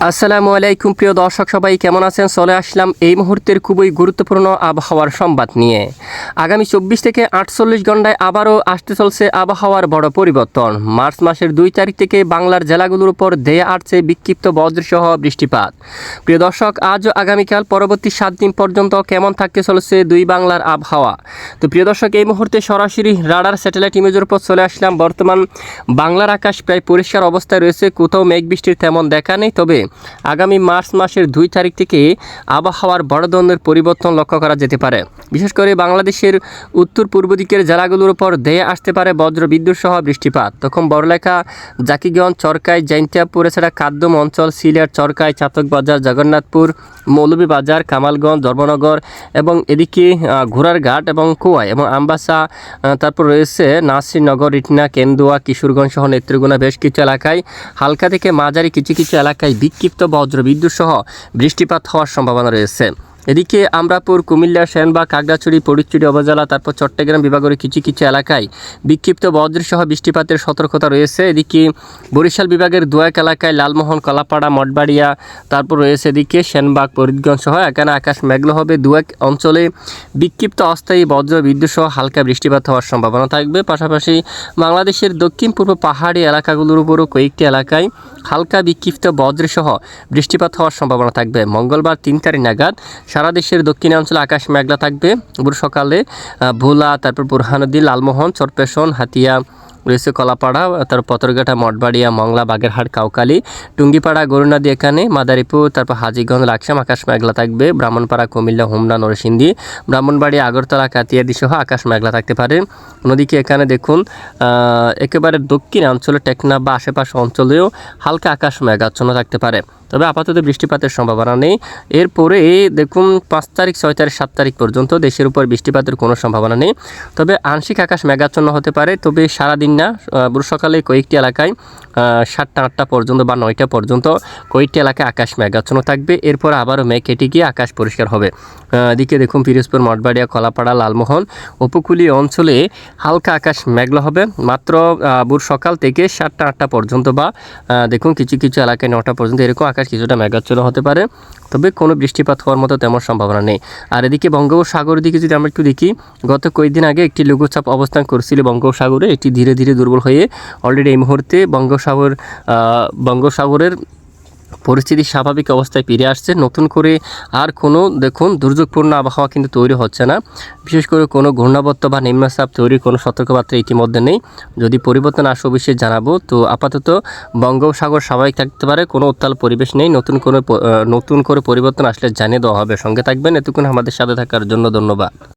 আসসালামু আলাইকুম প্রিয় দর্শক, সবাই কেমন আছেন? চলে আসলাম এই মুহূর্তের খুবই গুরুত্বপূর্ণ আবহাওয়ার সংবাদ নিয়ে। আগামী 24 থেকে 48 ঘন্টায় আবারও আসতে চলছে আবহাওয়ার বড় পরিবর্তন। মার্চ মাসের 2 তারিখ থেকে বাংলার জেলাগুলোর উপর ধেয়ে আসছে বিক্ষিপ্ত বজ্রসহ বৃষ্টিপাত। প্রিয় দর্শক, আজ ও আগামীকাল পরবর্তী 7 দিন পর্যন্ত কেমন থাকতে চলেছে দুই বাংলার আবহাওয়া। তো প্রিয় দর্শক, এই মুহূর্তে সরাসরি রাডার স্যাটেলাইট ইমেজের উপর চলে আসলাম। বর্তমান বাংলার আকাশ প্রায় পরিষ্কার অবস্থায় রয়েছে, কোথাও মেঘ বৃষ্টির তেমন দেখা নেই। তবে আগামী মার্চ মাসের 2 তারিখ থেকে আবহাওয়ার বড় ধরনের পরিবর্তন লক্ষ্য করা যেতে পারে। বিশেষ করে বাংলাদেশের উত্তর পূর্ব দিকের জেলাগুলোর উপর ধেয়ে আসতে পারে বজ্রবিদ্যুৎ সহ বৃষ্টিপাত। তখন বড়লেখা, জাকিগঞ্জ, চরকাই, জৈন্তিয়াপুর, এছাড়া কাদ্দম অঞ্চল, সিলেট, চরকাই, চাতকবাজার, জগন্নাথপুর, মৌলভীবাজার, কামালগঞ্জ, ধর্মনগর এবং এদিকে ঘোড়ারঘাট এবং কোয়াই এবং আমবাসা, তারপর রয়েছে নাসিরনগর, ইটনা, কেন্দুয়া, কিশোরগঞ্জ সহ নেত্রকোনা বেশ কিছু এলাকায়, হালকা থেকে মাঝারি কিছু কিছু এলাকায় বিক্ষিপ্ত বজ্রবিদ্যুৎ সহ বৃষ্টিপাত হওয়ার সম্ভাবনা রয়েছে। এদিকে আমরাপুর, কুমিল্লা, সেনবাগ, খাগড়াছড়ি, ফটিকছড়ি উপজেলা, তারপর চট্টগ্রাম বিভাগের কিছু কিছু এলাকায় বিক্ষিপ্ত বজ্রসহ বৃষ্টিপাতের সতর্কতা রয়েছে। এদিকে বরিশাল বিভাগের দুয়েক এলাকায় লালমোহন, কলাপাড়া, মঠবাড়িয়া, তারপর রয়েছে এদিকে সেনবাগ, ফরিদগঞ্জ সহ এখানে আকাশ মেঘলা হবে। দুয়েক অঞ্চলে বিক্ষিপ্ত অস্থায়ী বজ্রবিদ্যুৎ সহ হালকা বৃষ্টিপাত হওয়ার সম্ভাবনা থাকবে। পাশাপাশি বাংলাদেশের দক্ষিণ পূর্ব পাহাড়ি এলাকাগুলোর উপরও কয়েকটি এলাকায় হালকা বিক্ষিপ্ত বজ্রসহ বৃষ্টিপাত হওয়ার সম্ভাবনা থাকবে। মঙ্গলবার 3 তারিখ নাগাদ সারা দেশের দক্ষিণাঞ্চলে আকাশ মেঘলা থাকবে। ভোর সকালে ভোলা, তারপর বুরহানুদ্দিন, লালমোহন, চরপেশন, হাতিয়া রয়েছে, কলাপাড়া, তারপর পতরঘাটা, মঠবাড়িয়া, মংলা, বাগেরহাট, কাউকালী, টুঙ্গিপাড়া, গরুনদী, এখানে মাদারীপুর, তারপর হাজীগঞ্জ, লাকসাম আকাশ মেঘলা থাকবে। ব্রাহ্মণপাড়া, কুমিল্লা, হোমনা, নরসিংদী, ব্রাহ্মণবাড়িয়া, আগরতলা, কাতিয়াদি সহ আকাশ মেঘলা থাকতে পারে। অন্যদিকে এখানে দেখুন একেবারে দক্ষিণাঞ্চলে টেকনাফ বা আশেপাশে অঞ্চলেও হালকা আকাশ মেঘাচ্ছন্ন থাকতে পারে। তবে আপাতত বৃষ্টিপাতের সম্ভাবনা নেই। এরপরে দেখুন 5 তারিখ, 6 তারিখ, 7 তারিখ পর্যন্ত দেশের উপর বৃষ্টিপাতের কোনো সম্ভাবনা নেই। তবে আংশিক আকাশ মেঘাচ্ছন্ন হতে পারে। তবে সারাদিন না, ভোর সকালে কয়েকটি এলাকায় 7টা 8টা পর্যন্ত বা 9টা পর্যন্ত কয়েকটি এলাকায় আকাশ মেঘাচ্ছন্ন থাকবে। এরপর আবারও মেঘ কেটে গিয়ে আকাশ পরিষ্কার হবে। এদিকে দেখুন পিরোজপুর, মঠবাড়িয়া, কলাপাড়া, লালমোহন উপকূলীয় অঞ্চলে হালকা আকাশ মেঘলা হবে মাত্র ভোর সকাল থেকে 7টা 8টা পর্যন্ত, বা দেখুন কিছু কিছু এলাকায় 9টা পর্যন্ত এরকম আকাশ কিছুটা মেঘাচ্ছন্ন হতে পারে। তবে কোনো বৃষ্টিপাত হওয়ার মতো তেমন সম্ভাবনা নেই। আর এদিকে বঙ্গোপসাগরের দিকে যদি আমরা একটু দেখি, গত কয়েকদিন আগে একটি লঘুচাপ অবস্থান করছিল বঙ্গোপসাগরে। এটি ধীরে ধীরে দুর্বল হয়ে অলরেডি এই মুহূর্তে বঙ্গোপসাগরের পরিস্থিতি স্বাভাবিক অবস্থায় ফিরে আসছে। নতুন করে আর কোনো দেখুন দুর্যোগপূর্ণ আবহাওয়া কিন্তু তৈরি হচ্ছে না। বিশেষ করে কোনো ঘূর্ণাবর্ত বা নিম্নচাপ তৈরির কোনো সতর্কবার্তা ইতিমধ্যে নেই। যদি পরিবর্তন আসে অবশ্যই জানাবো। তো আপাতত বঙ্গোপসাগর স্বাভাবিক থাকতে পারে, কোনো উত্তাল পরিবেশ নেই। নতুন করে পরিবর্তন আসলে জানিয়ে দেওয়া হবে। সঙ্গে থাকবেন। এতক্ষণ আমাদের সাথে থাকার জন্য ধন্যবাদ।